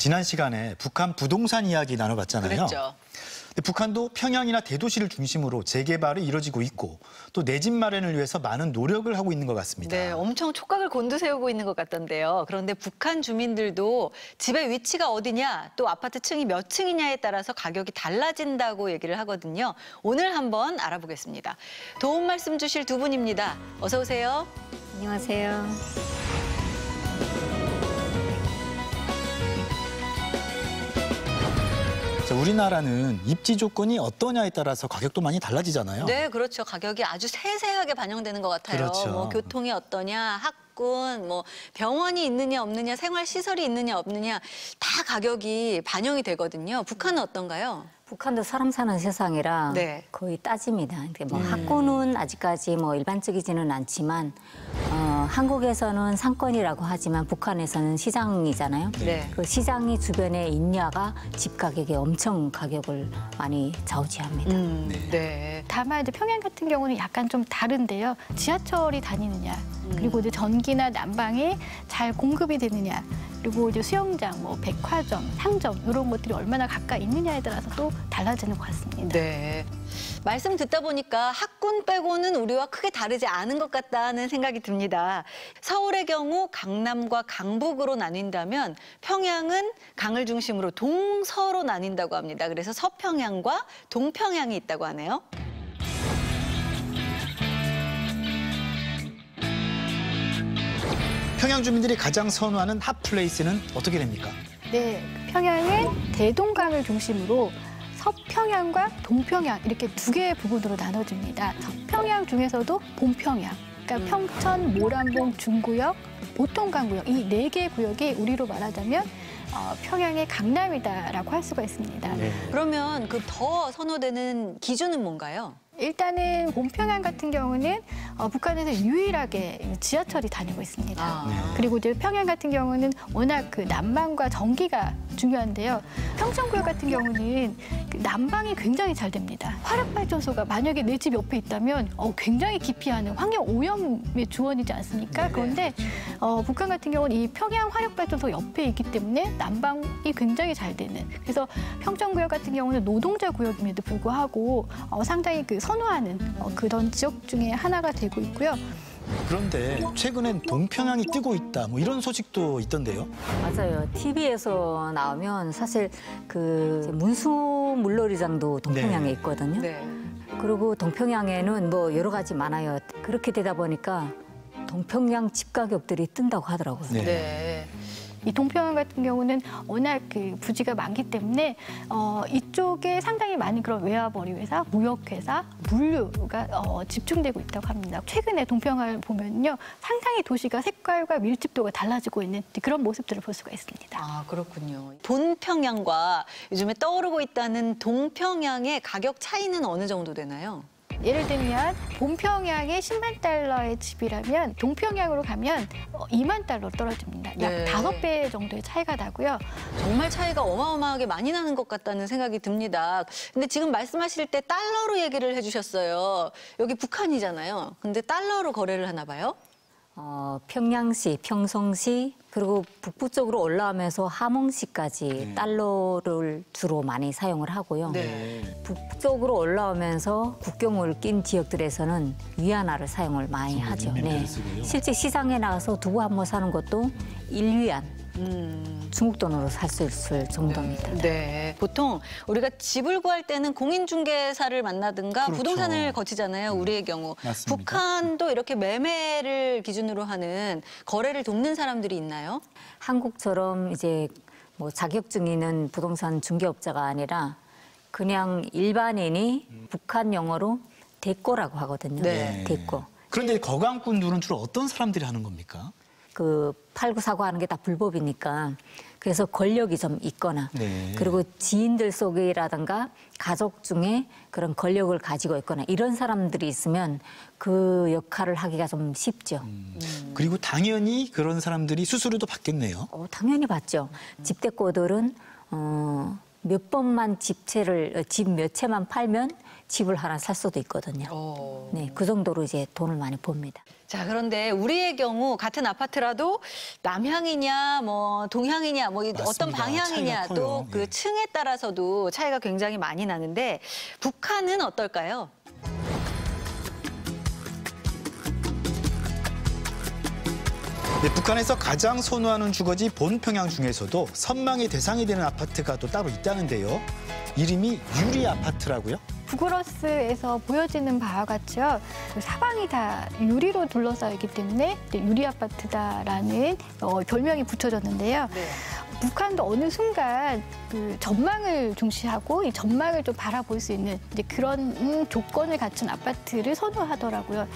지난 시간에 북한 부동산 이야기 나눠봤잖아요. 그랬죠. 근데 북한도 평양이나 대도시를 중심으로 재개발이 이뤄지고 있고 또 내 집 마련을 위해서 많은 노력을 하고 있는 것 같습니다. 네, 엄청 촉각을 곤두세우고 있는 것 같던데요. 그런데 북한 주민들도 집의 위치가 어디냐, 또 아파트 층이 몇 층이냐에 따라서 가격이 달라진다고 얘기를 하거든요. 오늘 한번 알아보겠습니다. 도움 말씀 주실 두 분입니다. 어서 오세요. 안녕하세요. 자, 우리나라는 입지 조건이 어떠냐에 따라서 가격도 많이 달라지잖아요. 네, 그렇죠. 가격이 아주 세세하게 반영되는 것 같아요. 그렇죠. 뭐 교통이 어떠냐, 학군, 뭐 병원이 있느냐 없느냐, 생활시설이 있느냐 없느냐 다 가격이 반영이 되거든요. 북한은 어떤가요? 북한도 사람 사는 세상이라 네. 거의 따집니다. 뭐 학군은 아직까지 뭐 일반적이지는 않지만 한국에서는 상권이라고 하지만 북한에서는 시장이잖아요. 네. 그 시장이 주변에 있냐가 집 가격에 엄청 가격을 많이 좌우지합니다. 네. 다만 이제 평양 같은 경우는 약간 좀 다른데요. 지하철이 다니느냐, 그리고 이제 전기나 난방이 잘 공급이 되느냐, 그리고 이제 수영장, 뭐 백화점, 상점 이런 것들이 얼마나 가까이 있느냐에 따라서 또 달라지는 것 같습니다. 네. 말씀 듣다 보니까 학군 빼고는 우리와 크게 다르지 않은 것 같다는 생각이 듭니다. 서울의 경우 강남과 강북으로 나뉜다면 평양은 강을 중심으로 동서로 나뉜다고 합니다. 그래서 서평양과 동평양이 있다고 하네요. 평양 주민들이 가장 선호하는 핫플레이스는 어떻게 됩니까? 네, 평양은 대동강을 중심으로 서평양과 동평양 이렇게 두 개의 부분으로 나눠집니다. 서평양 중에서도 본평양, 그러니까 평천, 모란봉, 중구역, 보통강구역 이 네 개의 구역이 우리로 말하자면 평양의 강남이다라고 할 수가 있습니다. 네. 그러면 그 더 선호되는 기준은 뭔가요? 일단은 본평양 같은 경우는 북한에서 유일하게 지하철이 다니고 있습니다. 그리고 이제 평양 같은 경우는 워낙 그 난방과 전기가 중요한데요. 평천구역 같은 경우는 그 난방이 굉장히 잘 됩니다. 화력발전소가 만약에 내 집 옆에 있다면 굉장히 기피하는 환경 오염의 주원이지 않습니까? 그런데 북한 같은 경우는 이 평양 화력발전소 옆에 있기 때문에 난방이 굉장히 잘 되는. 그래서 평천구역 같은 경우는 노동자 구역임에도 불구하고 상당히 그 선호하는 그런 지역 중에 하나가 되고 있고요. 그런데 최근엔 동평양이 뜨고 있다, 뭐 이런 소식도 있던데요. 맞아요. TV에서 나오면 사실 그 문수 물놀이장도 동평양에 네. 있거든요. 네. 그리고 동평양에는 뭐 여러 가지 많아요. 그렇게 되다 보니까 동평양 집 가격들이 뜬다고 하더라고요. 네. 네. 이 동평양 같은 경우는 워낙 그 부지가 많기 때문에 이쪽에 상당히 많은 그런 외화벌이 회사, 무역회사, 물류가 집중되고 있다고 합니다. 최근에 동평양을 보면요, 상당히 도시가 색깔과 밀집도가 달라지고 있는 그런 모습들을 볼 수가 있습니다. 아, 그렇군요. 본평양과 요즘에 떠오르고 있다는 동평양의 가격 차이는 어느 정도 되나요? 예를 들면 본평양의 10만 달러의 집이라면 동평양으로 가면 2만 달러 떨어집니다. 약 네. 5배 정도의 차이가 나고요. 정말 차이가 어마어마하게 많이 나는 것 같다는 생각이 듭니다. 근데 지금 말씀하실 때 달러로 얘기를 해주셨어요. 여기 북한이잖아요. 근데 달러로 거래를 하나 봐요? 평양시, 평성시, 그리고 북부 쪽으로 올라오면서 함흥시까지 달러를 주로 많이 사용을 하고요. 네. 북쪽으로 올라오면서 국경을 낀 지역들에서는 위안화를 사용을 많이 하죠. 네. 실제 시장에 나가서 두부 한 모 사는 것도 1위안. 중국 돈으로 살 수 있을 정도입니다. 네. 보통 우리가 집을 구할 때는 공인중개사를 만나든가 그렇죠. 부동산을 거치잖아요. 우리의 경우. 맞습니다. 북한도 이렇게 매매를 기준으로 하는 거래를 돕는 사람들이 있나요? 한국처럼 이제 뭐 자격증 있는 부동산 중개업자가 아니라 그냥 일반인이 북한 영어로 대꼬라고 하거든요. 네. 대꼬. 그런데 거강꾼들은 주로 어떤 사람들이 하는 겁니까? 그 팔고 사고 하는 게 다 불법이니까 그래서 권력이 좀 있거나 네. 그리고 지인들 속이라든가 가족 중에 그런 권력을 가지고 있거나 이런 사람들이 있으면 그 역할을 하기가 좀 쉽죠. 그리고 당연히 그런 사람들이 수수료도 받겠네요. 당연히 받죠. 집대꼬들은 몇 번만 집 몇 채만 팔면 집을 하나 살 수도 있거든요. 네, 그 정도로 이제 돈을 많이 봅니다. 자, 그런데 우리의 경우 같은 아파트라도 남향이냐, 뭐 동향이냐, 뭐 맞습니다. 어떤 방향이냐, 차이가 또 커요. 그 예. 층에 따라서도 차이가 굉장히 많이 나는데 북한은 어떨까요? 네, 북한에서 가장 선호하는 주거지 본평양 중에서도 선망의 대상이 되는 아파트가 또 따로 있다는데요. 이름이 유리 아파트라고요? 구글어스에서 보여지는 바와 같이요. 그 사방이 다 유리로 둘러싸여 있기 때문에 유리 아파트다라는 별명이 붙여졌는데요. 네. 북한도 어느 순간 그 전망을 중시하고 이 전망을 좀 바라볼 수 있는 이제 그런 조건을 갖춘 아파트를 선호하더라고요.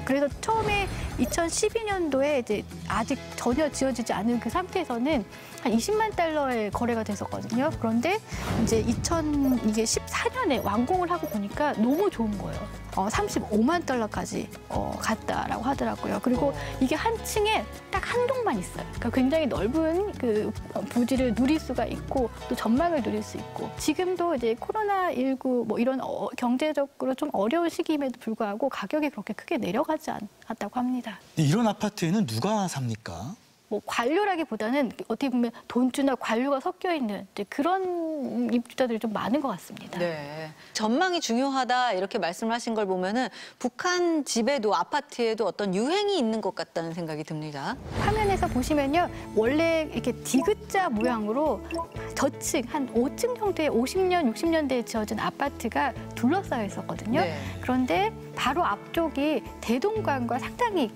그래서 처음에 2012년도에 이제 아직 전혀 지어지지 않은 그 상태에서는 한 20만 달러의 거래가 됐었거든요. 그런데 이제 2014년에 완공을 하고 보니까 너무 좋은 거예요. 35만 달러까지 갔다라고 하더라고요. 그리고 이게 한 층에 딱 한 동만 있어요. 그러니까 굉장히 넓은 그 부지를 누릴 수가 있고 또 전망을 누릴 수 있고 지금도 이제 코로나19 뭐 이런 경제적으로 좀 어려운 시기임에도 불구하고 가격이 그렇게 크게 내려가지 않았다고 합니다. 이런 아파트에는 누가 삽니까? 뭐 관료라기보다는 어떻게 보면 돈주나 관료가 섞여 있는 이제 그런 입주자들이 좀 많은 것 같습니다. 네. 전망이 중요하다 이렇게 말씀을 하신 걸 보면은 북한 집에도 아파트에도 어떤 유행이 있는 것 같다는 생각이 듭니다. 화면에서 보시면요. 원래 이렇게 디귿자 모양으로 저층 한 5층 정도의 50년, 60년대에 지어진 아파트가 둘러싸여 있었거든요. 네. 그런데 바로 앞쪽이 대동강과 상당히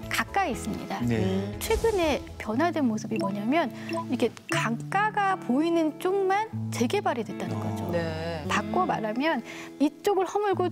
가까이 있습니다. 네. 최근에 변화된 모습이 뭐냐면 이렇게 강가가 보이는 쪽만 재개발이 됐다는 거죠. 네. 바꿔 말하면 이쪽을 허물고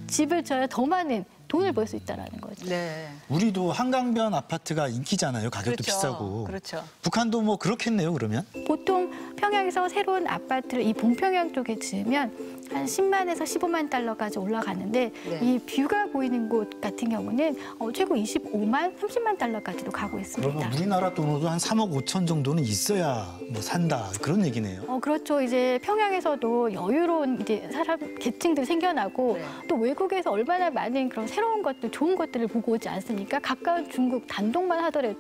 집을 져야 더 많은 돈을 벌 수 있다는 거죠. 네. 우리도 한강변 아파트가 인기잖아요. 가격도 그렇죠. 비싸고. 그렇죠. 북한도 뭐 그렇겠네요, 그러면? 보통 평양에서 새로운 아파트를 이 본평양 쪽에 지으면 한 10만에서 15만 달러까지 올라가는데 네. 이 뷰가 보이는 곳 같은 경우는 최고 25만, 30만 달러까지도 가고 있습니다. 그러면 우리나라 돈으로도 한 3억 5천 정도는 있어야 뭐 산다. 그런 얘기네요. 그렇죠. 이제 평양에서도 여유로운 이제 사람 계층들이 생겨나고 네. 또 외국에서 얼마나 많은 그런 새로운 것들, 좋은 것들을 보고 오지 않습니까? 가까운 중국 단독만 하더라도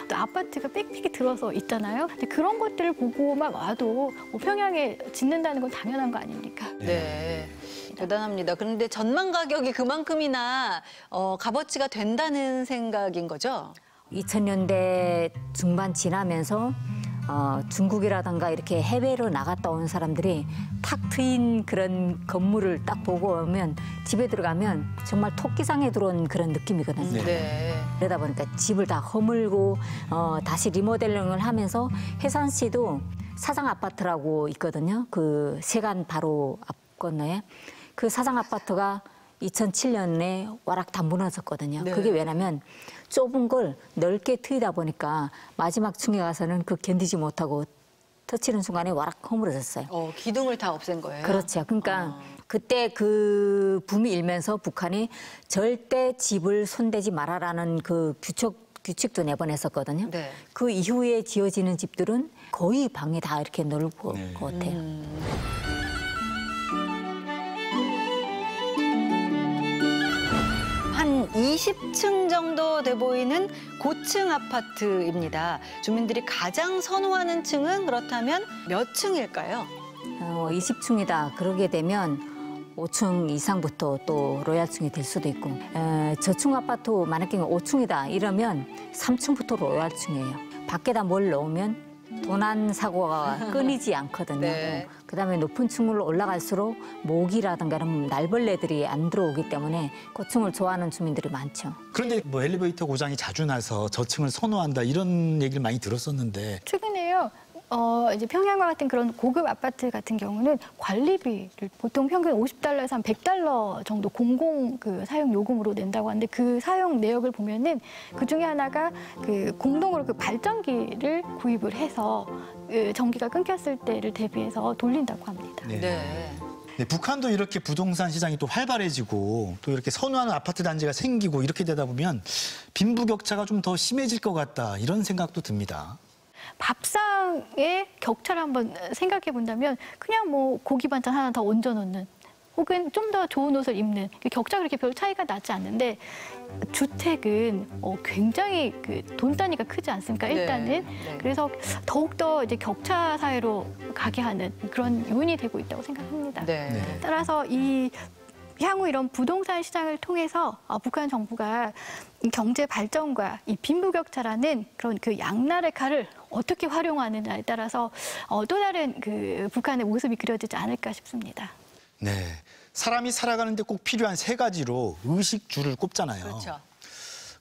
또 아파트가 빽빽이 들어서 있잖아요. 근데 그런 것들을 보고만 와도 뭐 평양에 짓는다는 건 당연한 거 아닙니까? 네. 대단합니다. 그런데 전망 가격이 그만큼이나 값어치가 된다는 생각인 거죠? 2000년대 중반 지나면서 중국이라든가 이렇게 해외로 나갔다 온 사람들이 탁 트인 그런 건물을 딱 보고 오면 집에 들어가면 정말 토끼상에 들어온 그런 느낌이거든요. 네. 네. 그러다 보니까 집을 다 허물고 다시 리모델링을 하면서 해산시도 사장 아파트라고 있거든요. 그 세관 바로 앞 건너에 그 사장 아파트가 2007년에 와락 다 무너졌거든요. 네. 그게 왜냐면 좁은 걸 넓게 트이다 보니까 마지막 층에 가서는 그 견디지 못하고 터치는 순간에 와락 허물어졌어요. 기둥을 다 없앤 거예요? 그렇죠. 그러니까 그때 그 붐이 일면서 북한이 절대 집을 손대지 말아라는 그 규칙도 내보냈었거든요. 네. 그 이후에 지어지는 집들은 거의 방이 다 이렇게 넓고 네. 같아요. 한 20층 정도 돼 보이는 고층 아파트입니다. 주민들이 가장 선호하는 층은 그렇다면 몇 층일까요? 20층이다. 그러게 되면 5층 이상부터 또 로얄층이 될 수도 있고 저층 아파트 만약에 5층이다 이러면 3층부터 로얄층이에요. 밖에다 뭘 넣으면 도난 사고가 끊이지 않거든요. 네. 그다음에 높은 층으로 올라갈수록 모기라든가 이런 날벌레들이 안 들어오기 때문에 고층을 좋아하는 주민들이 많죠. 그런데 뭐 엘리베이터 고장이 자주 나서 저층을 선호한다 이런 얘기를 많이 들었었는데 최근에요. 이제 평양과 같은 그런 고급 아파트 같은 경우는 관리비를 보통 평균 50달러에서 한 100달러 정도 공공 그 사용 요금으로 낸다고 하는데 그 사용 내역을 보면은 그 중에 하나가 그 공동으로 그 발전기를 구입을 해서 그 전기가 끊겼을 때를 대비해서 돌린다고 합니다. 네. 네. 네, 북한도 이렇게 부동산 시장이 또 활발해지고 또 이렇게 선호하는 아파트 단지가 생기고 이렇게 되다 보면 빈부격차가 좀 더 심해질 것 같다 이런 생각도 듭니다. 밥상의 격차를 한번 생각해 본다면 그냥 뭐 고기 반찬 하나 더 얹어 놓는 혹은 좀 더 좋은 옷을 입는 격차가 그렇게 별 차이가 나지 않는데 주택은 굉장히 그 돈 단위가 크지 않습니까? 일단은 네. 그래서 더욱더 이제 격차 사회로 가게 하는 그런 요인이 되고 있다고 생각합니다. 네. 따라서 이 향후 이런 부동산 시장을 통해서 북한 정부가 이 경제 발전과 이 빈부격차라는 그런 그 양날의 칼을 어떻게 활용하느냐에 따라서 또 다른 그 북한의 모습이 그려지지 않을까 싶습니다. 네, 사람이 살아가는데 꼭 필요한 세 가지로 의식주를 꼽잖아요. 그렇죠.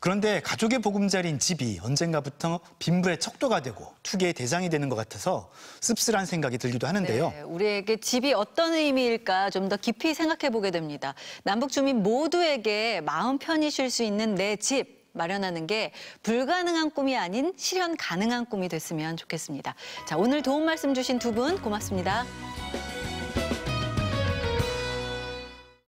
그런데 가족의 보금자리인 집이 언젠가부터 빈부의 척도가 되고 투기의 대상이 되는 것 같아서 씁쓸한 생각이 들기도 하는데요. 네, 우리에게 집이 어떤 의미일까 좀 더 깊이 생각해 보게 됩니다. 남북 주민 모두에게 마음 편히 쉴 수 있는 내 집 마련하는 게 불가능한 꿈이 아닌 실현 가능한 꿈이 됐으면 좋겠습니다. 자, 오늘 도움 말씀 주신 두 분 고맙습니다.